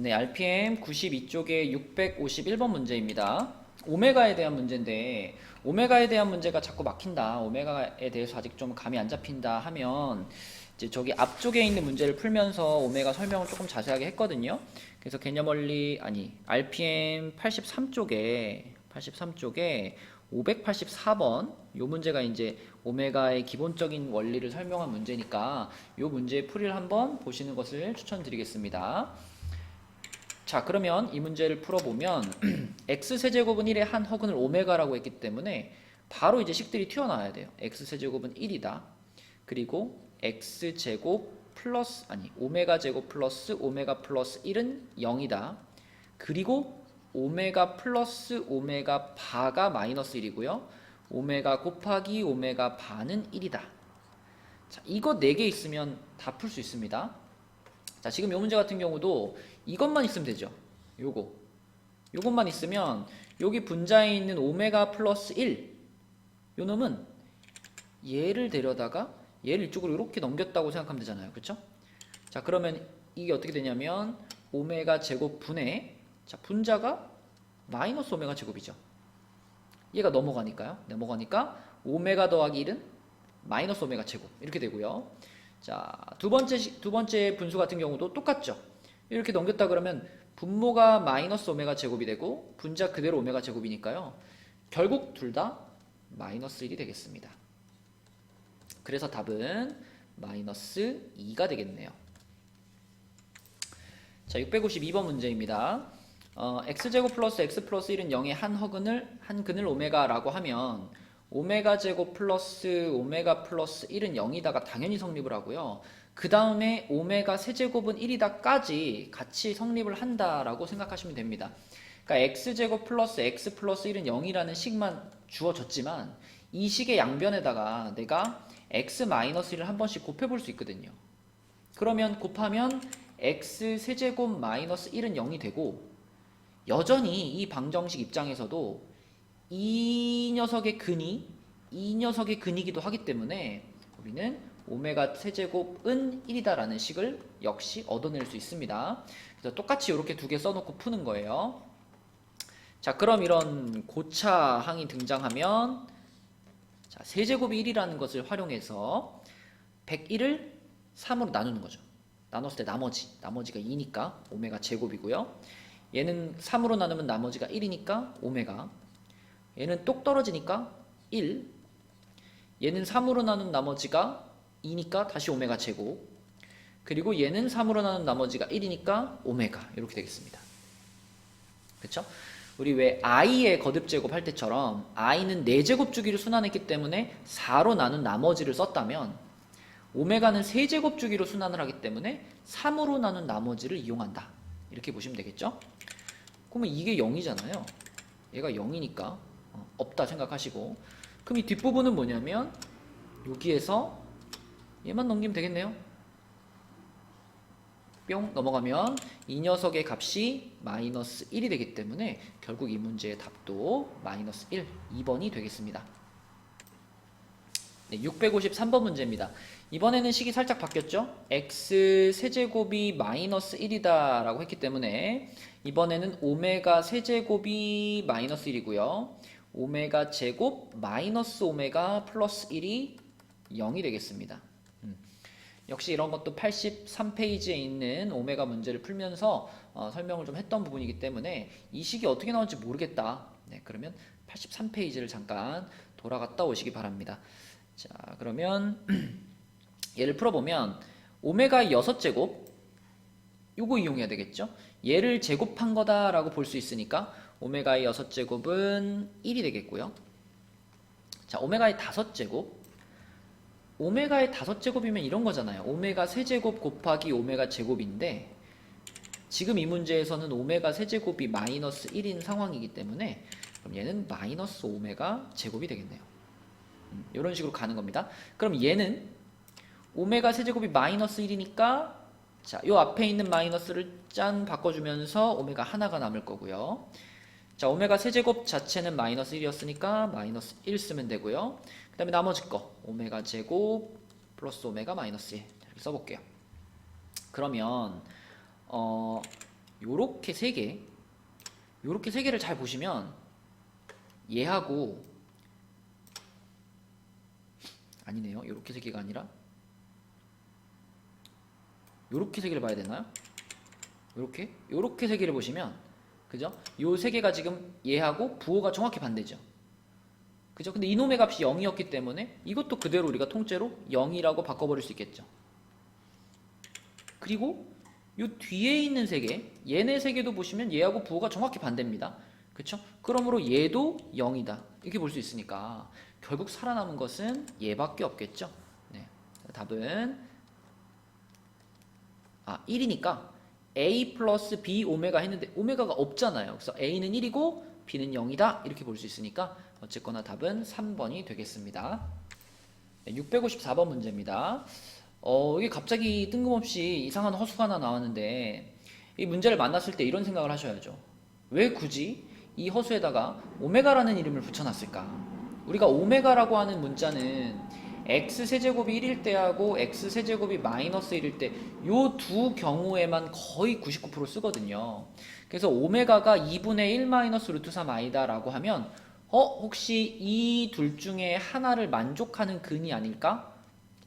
네, RPM 92쪽에 651번 문제입니다. 오메가에 대한 문제인데, 오메가에 대한 문제가 자꾸 막힌다, 오메가에 대해서 아직 좀 감이 안 잡힌다 하면, 이제 저기 앞쪽에 있는 문제를 풀면서 오메가 설명을 조금 자세하게 했거든요. 그래서 개념원리, 아니, RPM 83쪽에 584번, 요 문제가 이제 오메가의 기본적인 원리를 설명한 문제니까, 요 문제의 풀이를 한번 보시는 것을 추천드리겠습니다. 자, 그러면 이 문제를 풀어보면 x세제곱은 1의 한 허근을 오메가라고 했기 때문에 바로 이제 식들이 튀어나와야 돼요. x세제곱은 1이다. 그리고 x제곱 플러스, 아니, 오메가 제곱 플러스 오메가 플러스 1은 0이다. 그리고 오메가 플러스 오메가 바가 마이너스 1이고요. 오메가 곱하기 오메가 바는 1이다. 자, 이거 4개 있으면 다 풀 수 있습니다. 자, 지금 이 문제 같은 경우도 이것만 있으면 되죠. 요것만 있으면 여기 분자에 있는 오메가 플러스 1, 요 놈은 얘를 데려다가 얘를 이쪽으로 이렇게 넘겼다고 생각하면 되잖아요. 그쵸? 자, 그러면 이게 어떻게 되냐면 오메가 제곱 분의, 자, 분자가 마이너스 오메가 제곱이죠. 얘가 넘어가니까 오메가 더하기 1은 마이너스 오메가 제곱 이렇게 되고요. 자, 두 번째 분수 같은 경우도 똑같죠. 이렇게 넘겼다 그러면 분모가 마이너스 오메가 제곱이 되고 분자 그대로 오메가 제곱이니까요. 결국 둘 다 마이너스 1이 되겠습니다. 그래서 답은 마이너스 2가 되겠네요. 자, 652번 문제입니다. x제곱 플러스 x 플러스 1은 0의 한 근을 오메가라고 하면 오메가 제곱 플러스 오메가 플러스 1은 0이다가 당연히 성립을 하고요. 그 다음에 오메가 세제곱은 1이다까지 같이 성립을 한다라고 생각하시면 됩니다. 그러니까 x제곱 플러스 x 플러스 1은 0이라는 식만 주어졌지만 이 식의 양변에다가 내가 x 마이너스 1을 한 번씩 곱해볼 수 있거든요. 그러면 곱하면 x 세제곱 마이너스 1은 0이 되고 여전히 이 방정식 입장에서도 이 녀석의 근이기도 하기 때문에 우리는 오메가 세제곱은 1이다 라는 식을 역시 얻어낼 수 있습니다. 그래서 똑같이 이렇게 두 개 써놓고 푸는 거예요. 자, 그럼 이런 고차항이 등장하면, 자, 세제곱이 1이라는 것을 활용해서 101을 3으로 나누는 거죠. 나눴을 때 나머지가 2니까 오메가 제곱이고요. 얘는 3으로 나누면 나머지가 1이니까 오메가, 얘는 똑 떨어지니까 1, 얘는 3으로 나눈 나머지가 2니까 다시 오메가 제곱, 그리고 얘는 3으로 나눈 나머지가 1이니까 오메가, 이렇게 되겠습니다. 그쵸? 우리 왜 i의 거듭 제곱 할 때처럼 i는 4제곱 주기를 순환했기 때문에 4로 나눈 나머지를 썼다면 오메가는 3제곱 주기로 순환을 하기 때문에 3으로 나눈 나머지를 이용한다, 이렇게 보시면 되겠죠? 그러면 이게 0이잖아요. 얘가 0이니까 없다 생각하시고, 그럼 이 뒷부분은 뭐냐면 여기에서 얘만 넘기면 되겠네요. 뿅 넘어가면 이 녀석의 값이 마이너스 1이 되기 때문에 결국 이 문제의 답도 마이너스 1, 2번이 되겠습니다. 네, 653번 문제입니다. 이번에는 식이 살짝 바뀌었죠? x 세제곱이 마이너스 1이다 라고 했기 때문에 이번에는 오메가 세제곱이 마이너스 1이고요. 오메가 제곱 마이너스 오메가 플러스 1이 0이 되겠습니다. 역시 이런 것도 83페이지에 있는 오메가 문제를 풀면서 설명을 좀 했던 부분이기 때문에 이 식이 어떻게 나올지 모르겠다. 네, 그러면 83페이지를 잠깐 돌아갔다 오시기 바랍니다. 자, 그러면 얘를 풀어보면 오메가 6제곱 요거 이용해야 되겠죠. 얘를 제곱한 거다라고 볼 수 있으니까 오메가의 6제곱은 1이 되겠고요. 자, 오메가의 5제곱, 오메가의 5제곱이면 이런 거잖아요. 오메가 세제곱 곱하기 오메가 제곱인데 지금 이 문제에서는 오메가 세제곱이 마이너스 1인 상황이기 때문에 그럼 얘는 마이너스 오메가 제곱이 되겠네요. 이런 식으로 가는 겁니다. 그럼 얘는 오메가 세제곱이 마이너스 1이니까 자, 요 앞에 있는 마이너스를 짠 바꿔주면서 오메가 하나가 남을 거고요. 자, 오메가 세제곱 자체는 마이너스 1이었으니까 마이너스 1 쓰면 되고요. 그 다음에 나머지 거 오메가 제곱 플러스 오메가 마이너스 1 이렇게 써볼게요. 그러면 요렇게 세 개, 요렇게 세 개를 잘 보시면 얘하고 아니네요. 요렇게 세 개가 아니라 요렇게 세 개를 봐야 되나요? 요렇게 세 개를 보시면 그죠? 요 세 개가 지금 얘하고 부호가 정확히 반대죠. 그죠? 근데 이놈의 값이 0이었기 때문에 이것도 그대로 우리가 통째로 0이라고 바꿔버릴 수 있겠죠. 그리고 요 뒤에 있는 세 개, 얘네 세 개도 보시면 얘하고 부호가 정확히 반대입니다. 그쵸? 그러므로 얘도 0이다. 이렇게 볼 수 있으니까 결국 살아남은 것은 얘밖에 없겠죠. 네. 답은 1이니까 A 플러스 B 오메가 했는데 오메가가 없잖아요. 그래서 A는 1이고 B는 0이다. 이렇게 볼 수 있으니까 어쨌거나 답은 3번이 되겠습니다. 네, 654번 문제입니다. 이게 갑자기 뜬금없이 이상한 허수가 하나 나왔는데 이 문제를 만났을 때 이런 생각을 하셔야죠. 왜 굳이 이 허수에다가 오메가라는 이름을 붙여놨을까? 우리가 오메가라고 하는 문자는 x세제곱이 1일 때하고 x세제곱이 마이너스 1일 때 요 두 경우에만 거의 99% 쓰거든요. 그래서 오메가가 2분의 1 마이너스 루트 3 i다 라고 하면 혹시 이 둘 중에 하나를 만족하는 근이 아닐까?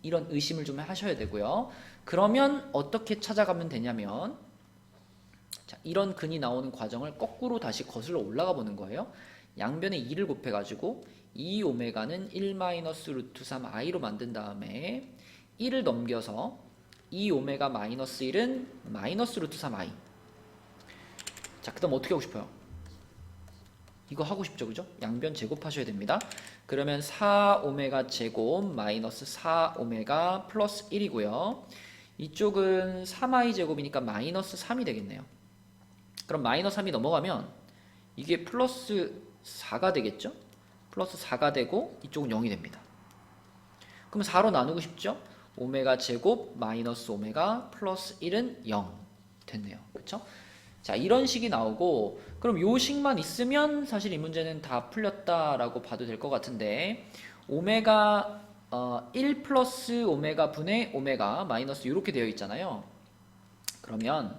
이런 의심을 좀 하셔야 되고요. 그러면 어떻게 찾아가면 되냐면 자, 이런 근이 나오는 과정을 거꾸로 다시 거슬러 올라가 보는 거예요. 양변에 2를 곱해가지고 2 오메가는 1 마이너스 루트 3 i로 만든 다음에 1을 넘겨서 2 오메가 마이너스 1은 마이너스 루트 3 i. 자, 그 다음 어떻게 하고 싶어요? 이거 하고 싶죠, 그죠? 양변 제곱하셔야 됩니다. 그러면 4 오메가 제곱 마이너스 4 오메가 플러스 1이고요. 이쪽은 3i 제곱이니까 마이너스 3이 되겠네요. 그럼 마이너스 3이 넘어가면 이게 플러스 4가 되겠죠? 플러스 4가 되고 이쪽은 0이 됩니다. 그럼 4로 나누고 싶죠? 오메가 제곱 마이너스 오메가 플러스 1은 0 됐네요. 그쵸? 자, 이런 식이 나오고 그럼 요 식만 있으면 사실 이 문제는 다 풀렸다라고 봐도 될 것 같은데 오메가 1 플러스 오메가 분의 오메가 마이너스 이렇게 되어 있잖아요. 그러면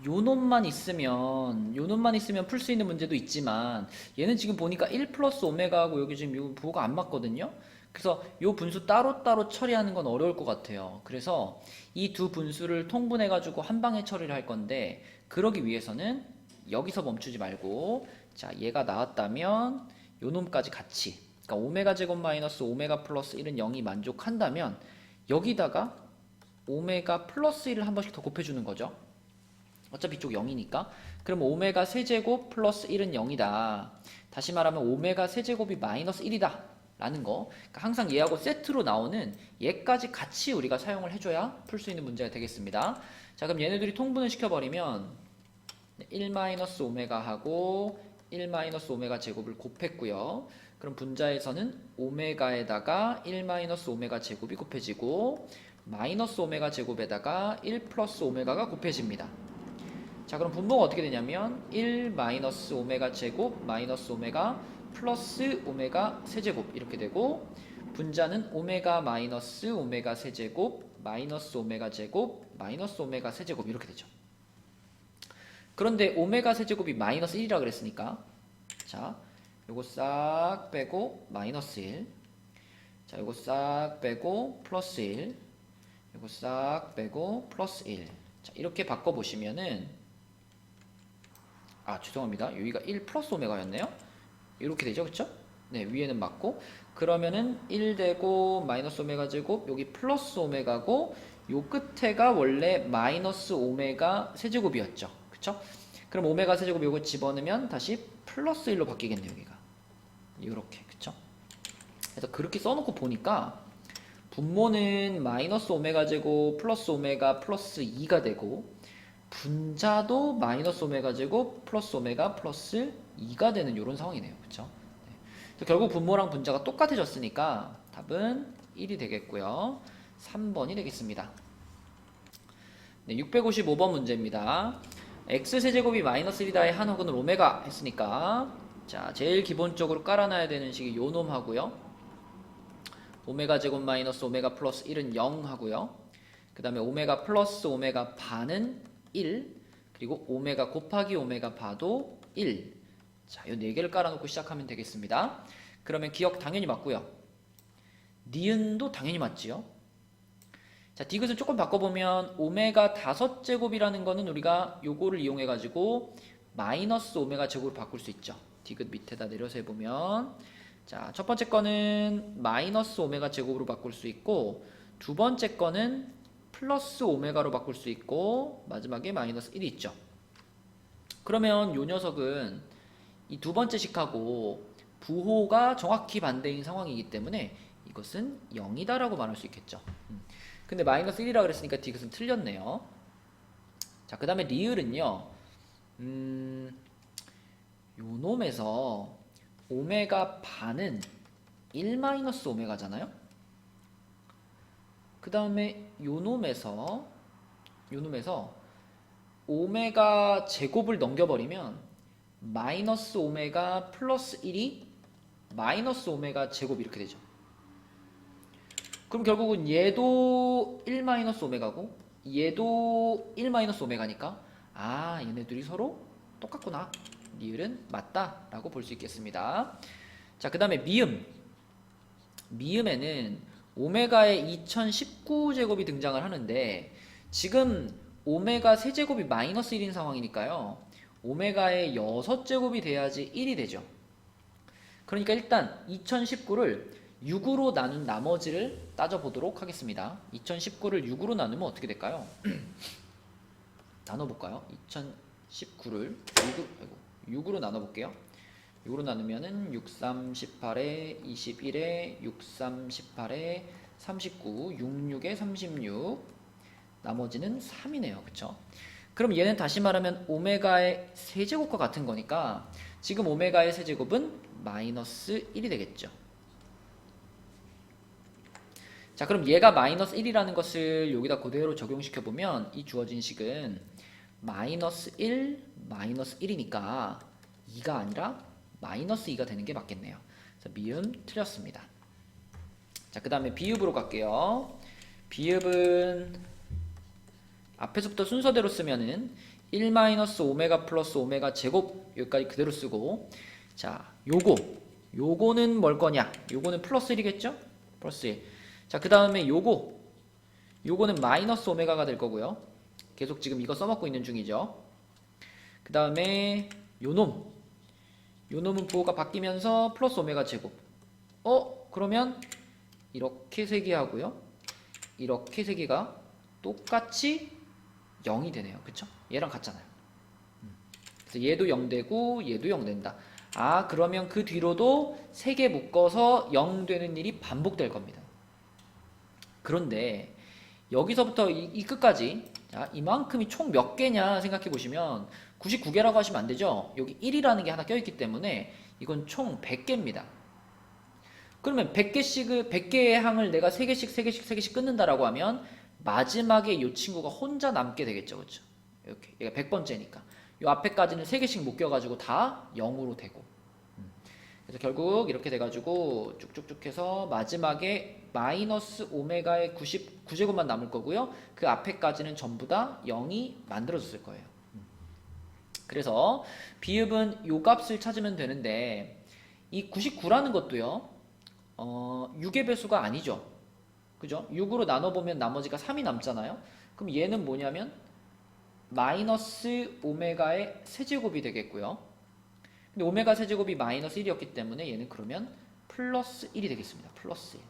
요 놈만 있으면 풀 수 있는 문제도 있지만 얘는 지금 보니까 1 플러스 오메가하고 여기 지금 요 부호가 안 맞거든요. 그래서 요 분수 따로따로 처리하는 건 어려울 것 같아요. 그래서 이 두 분수를 통분해 가지고 한 방에 처리를 할 건데 그러기 위해서는 여기서 멈추지 말고 자, 얘가 나왔다면 요 놈까지 같이 그러니까 오메가 제곱 마이너스 오메가 플러스 1은 0이 만족한다면 여기다가 오메가 플러스 1을 한 번씩 더 곱해주는 거죠. 어차피 이쪽 0이니까. 그럼 오메가 세제곱 플러스 1은 0이다. 다시 말하면 오메가 세제곱이 마이너스 1이다. 라는 거. 그러니까 항상 얘하고 세트로 나오는 얘까지 같이 우리가 사용을 해줘야 풀 수 있는 문제가 되겠습니다. 자, 그럼 얘네들이 통분을 시켜버리면 1 마이너스 오메가하고 1 마이너스 오메가 제곱을 곱했고요. 그럼 분자에서는 오메가에다가 1 마이너스 오메가 제곱이 곱해지고 마이너스 오메가 제곱에다가 1 플러스 오메가가 곱해집니다. 자, 그럼 분모가 어떻게 되냐면 1 마이너스 오메가 제곱 마이너스 오메가 플러스 오메가 세제곱 이렇게 되고 분자는 오메가 마이너스 오메가 세제곱 마이너스 오메가 제곱 마이너스 오메가 세제곱 이렇게 되죠. 그런데 오메가 세제곱이 마이너스 1이라 그랬으니까 자, 요거 싹 빼고 마이너스 1 자, 요거 싹 빼고 플러스 1 요거 싹 빼고 플러스 1 자, 이렇게 바꿔보시면은 죄송합니다. 여기가 1 플러스 오메가였네요. 이렇게 되죠, 그쵸? 네, 위에는 맞고 그러면은 1 되고 마이너스 오메가 제곱 여기 플러스 오메가고 요 끝에가 원래 마이너스 오메가 세제곱이었죠, 그쵸? 그럼 오메가 세제곱 요거 집어넣으면 다시 플러스 1로 바뀌겠네요, 여기가 이렇게, 그쵸? 그래서 그렇게 써놓고 보니까 분모는 마이너스 오메가 제곱 플러스 오메가 플러스 2가 되고 분자도 마이너스 오메가 제곱 플러스 오메가 플러스 2가 되는 이런 상황이네요. 그쵸? 네. 그래서 결국 분모랑 분자가 똑같아졌으니까 답은 1이 되겠고요. 3번이 되겠습니다. 네, 655번 문제입니다. x세제곱이 마이너스 1이다의 한호근을 오메가 했으니까 자, 제일 기본적으로 깔아놔야 되는 식이 요 놈 하고요. 오메가 제곱 마이너스 오메가 플러스 1은 0 하고요. 그 다음에 오메가 플러스 오메가 반은 1 그리고 그리고 오메가 곱하기 오메가 바도 1. 자, 이 네 개를 깔아놓고 시작하면 되겠습니다. 그러면 기억 당연히 맞고요. 니은도 당연히 맞지요. 자, 디귿을 조금 바꿔보면 오메가 5제곱이라는 거는 우리가 요거를 이용해가지고 마이너스 오메가 제곱으로 바꿀 수 있죠. 디귿 밑에다 내려서 해보면, 자, 첫 번째 거는 마이너스 오메가 제곱으로 바꿀 수 있고, 두 번째 거는 플러스 오메가로 바꿀 수 있고, 마지막에 마이너스 1이 있죠. 그러면 요 녀석은 이 두 번째 식하고 부호가 정확히 반대인 상황이기 때문에 이것은 0이다라고 말할 수 있겠죠. 근데 마이너스 1이라 그랬으니까 디귿은 틀렸네요. 자, 그 다음에 리을은요, 요 놈에서 오메가 반은 1 마이너스 오메가잖아요. 그 다음에 요 놈에서 오메가 제곱을 넘겨버리면 마이너스 오메가 플러스 1이 마이너스 오메가 제곱 이렇게 되죠. 그럼 결국은 얘도 1 마이너스 오메가고 얘도 1 마이너스 오메가니까 아, 얘네들이 서로 똑같구나. 리을은 맞다 라고 볼 수 있겠습니다. 자, 그 다음에 미음에는 오메가의 2019제곱이 등장을 하는데 지금 오메가 세제곱이 마이너스 1인 상황이니까요. 오메가의 6제곱이 돼야지 1이 되죠. 그러니까 일단 2019를 6으로 나눈 나머지를 따져보도록 하겠습니다. 2019를 6으로 나누면 어떻게 될까요? 나눠볼까요? 2019를 6으로 나눠볼게요. 6으로 나누면은 6, 3, 18에 21에 6, 3, 18에 39, 6, 6에 36 나머지는 3이네요. 그쵸? 그럼 얘는 다시 말하면 오메가의 세제곱과 같은 거니까 지금 오메가의 세제곱은 마이너스 1이 되겠죠. 자, 그럼 얘가 마이너스 1이라는 것을 여기다 그대로 적용시켜보면 이 주어진 식은 마이너스 1, 마이너스 1이니까 2가 아니라 마이너스 2가 되는 게 맞겠네요. 그래서 미음 틀렸습니다. 자, 그 다음에 비읍으로 갈게요. 비읍은 앞에서부터 순서대로 쓰면은 1 마이너스 오메가 플러스 오메가 제곱 여기까지 그대로 쓰고, 자, 요거는 뭘 거냐? 요거는 플러스 1이겠죠? 플러스 1. 자, 그 다음에 요거는 마이너스 오메가가 될 거고요. 계속 지금 이거 써먹고 있는 중이죠. 그 다음에 요놈은 부호가 바뀌면서 플러스 오메가 제곱. 그러면 이렇게 세 개 하고요. 이렇게 세 개가 똑같이 0이 되네요. 그쵸? 얘랑 같잖아요. 그래서 얘도 0 되고 얘도 0 된다. 아, 그러면 그 뒤로도 세 개 묶어서 0 되는 일이 반복될 겁니다. 그런데 여기서부터 이 끝까지, 자, 이만큼이 총 몇 개냐 생각해 보시면 99개라고 하시면 안 되죠. 여기 1이라는 게 하나 껴있기 때문에 이건 총 100개입니다. 그러면 100개의 항을 내가 3개씩 끊는다라고 하면 마지막에 이 친구가 혼자 남게 되겠죠. 그렇죠? 이렇게 얘가 100번째니까 이 앞에까지는 3개씩 묶여가지고 다 0으로 되고, 그래서 결국 이렇게 돼가지고 쭉쭉쭉 해서 마지막에 마이너스 오메가의 99제곱만 남을 거고요. 그 앞에까지는 전부 다 0이 만들어졌을 거예요. 그래서 비읍은 요 값을 찾으면 되는데 이 99라는 것도요, 6의 배수가 아니죠. 그죠? 6으로 나눠보면 나머지가 3이 남잖아요. 그럼 얘는 뭐냐면 마이너스 오메가의 세제곱이 되겠고요. 근데 오메가 세제곱이 마이너스 1이었기 때문에 얘는 그러면 플러스 1이 되겠습니다. 플러스 1.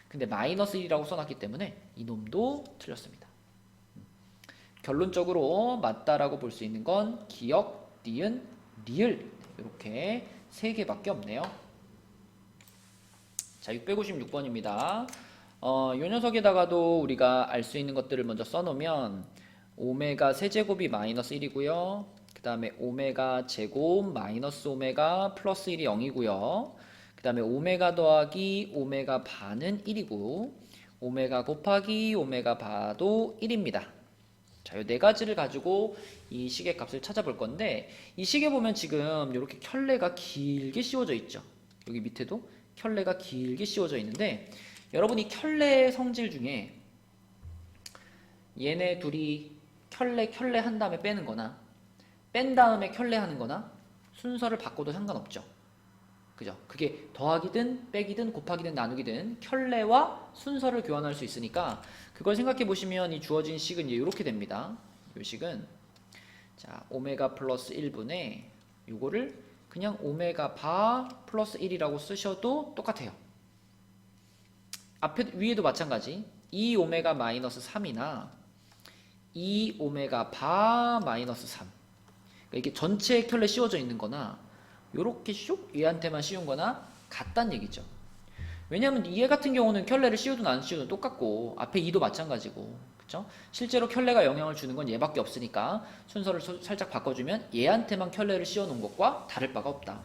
근데 마이너스 1이라고 써놨기 때문에 이놈도 틀렸습니다. 결론적으로 맞다라고 볼 수 있는 건 기역, 니은, 리을 이렇게 세 개밖에 없네요. 자, 656번입니다. 요 녀석에다가도 우리가 알 수 있는 것들을 먼저 써놓으면 오메가 세제곱이 마이너스 1이고요. 그 다음에 오메가 제곱 마이너스 오메가 플러스 1이 0이고요. 그 다음에 오메가 더하기 오메가 반은 1이고 오메가 곱하기 오메가 바도 1입니다. 자, 이 네 가지를 가지고 이 식의 값을 찾아볼 건데 이 식에 보면 지금 이렇게 켤레가 길게 씌워져 있죠. 여기 밑에도 켤레가 길게 씌워져 있는데 여러분이 켤레 성질 중에 얘네 둘이 켤레 한 다음에 빼는 거나 뺀 다음에 켤레 하는 거나 순서를 바꿔도 상관없죠. 그죠? 그게 더하기든 빼기든 곱하기든 나누기든 켤레와 순서를 교환할 수 있으니까 그걸 생각해 보시면 이 주어진 식은 이제 이렇게 됩니다. 이 식은 자 오메가 플러스 1분의 요거를 그냥 오메가 바 플러스 1이라고 쓰셔도 똑같아요. 앞에 위에도 마찬가지 2 오메가 마이너스 3이나 2 오메가 바 마이너스 3 그러니까 이게 전체 켤레 씌워져 있는 거나 요렇게 슉 얘한테만 씌운 거나 같단 얘기죠. 왜냐하면 얘 같은 경우는 켤레를 씌우든 안 씌우든 똑같고 앞에 2도 마찬가지고 그쵸? 실제로 켤레가 영향을 주는 건 얘밖에 없으니까 순서를 살짝 바꿔주면 얘한테만 켤레를 씌워 놓은 것과 다를 바가 없다.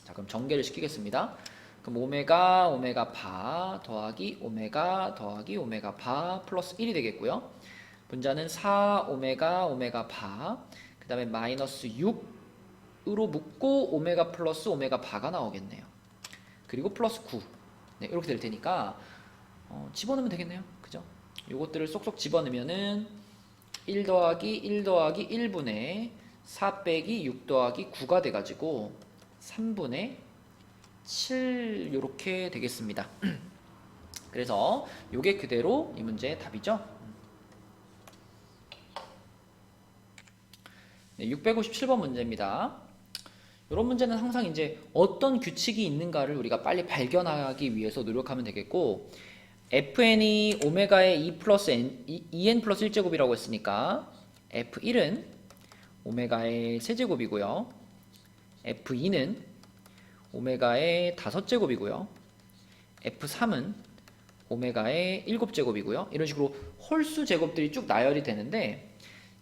자 그럼 전개를 시키겠습니다. 그럼 오메가 바 더하기 오메가 더하기 오메가 바 플러스 1이 되겠고요. 분자는 4 오메가 바 그 다음에 마이너스 6으로 묶고 오메가 플러스 오메가 바가 나오겠네요. 그리고 플러스 9 네, 이렇게 될 테니까 집어넣으면 되겠네요. 그죠? 요것들을 쏙쏙 집어넣으면은 1 더하기 1 더하기 1분의 4 빼기 6 더하기 9가 돼가지고 3분의 7 요렇게 되겠습니다. 그래서 요게 그대로 이 문제의 답이죠. 네, 657번 문제입니다. 이런 문제는 항상 이제 어떤 규칙이 있는가를 우리가 빨리 발견하기 위해서 노력하면 되겠고 fn이 오메가의 2 플러스 n, 2n 플러스 1제곱이라고 했으니까 f1은 오메가의 세제곱이고요. f2는 오메가의 5제곱이고요. f3은 오메가의 7제곱이고요. 이런 식으로 홀수 제곱들이 쭉 나열이 되는데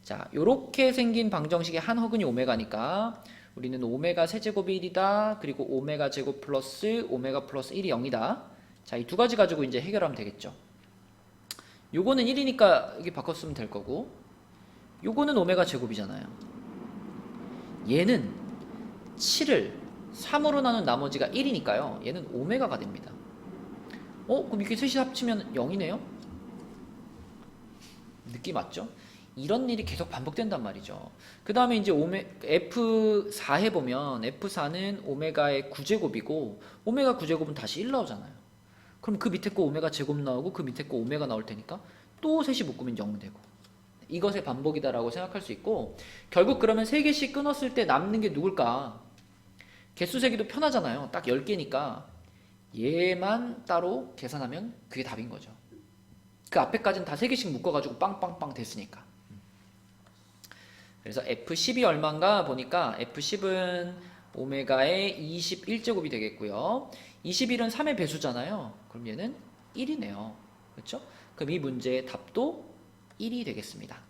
자, 요렇게 생긴 방정식의 한 허근이 오메가니까 우리는 오메가 세제곱이 1이다. 그리고 오메가 제곱 플러스 오메가 플러스 1이 0이다. 자, 이 두 가지 가지고 이제 해결하면 되겠죠. 요거는 1이니까 여기 바꿨으면 될 거고 요거는 오메가 제곱이잖아요. 얘는 7을 3으로 나눈 나머지가 1이니까요. 얘는 오메가가 됩니다. 그럼 이렇게 셋이 합치면 0이네요? 느낌 맞죠? 이런 일이 계속 반복된단 말이죠. 그 다음에 이제 F4 해보면 F4는 오메가의 9제곱이고 오메가 9제곱은 다시 1 나오잖아요. 그럼 그 밑에 거 오메가 제곱 나오고 그 밑에 거 오메가 나올 테니까 또 셋이 묶으면 0 되고 이것의 반복이다라고 생각할 수 있고 결국 그러면 3개씩 끊었을 때 남는 게 누굴까? 개수 세기도 편하잖아요. 딱 10개니까 얘만 따로 계산하면 그게 답인 거죠. 그 앞에까지는 다 3개씩 묶어가지고 빵빵빵 됐으니까. 그래서 F10이 얼마인가 보니까 F10은 오메가의 21제곱이 되겠고요. 21은 3의 배수잖아요. 그럼 얘는 1이네요. 그렇죠? 그럼 이 문제의 답도 1이 되겠습니다.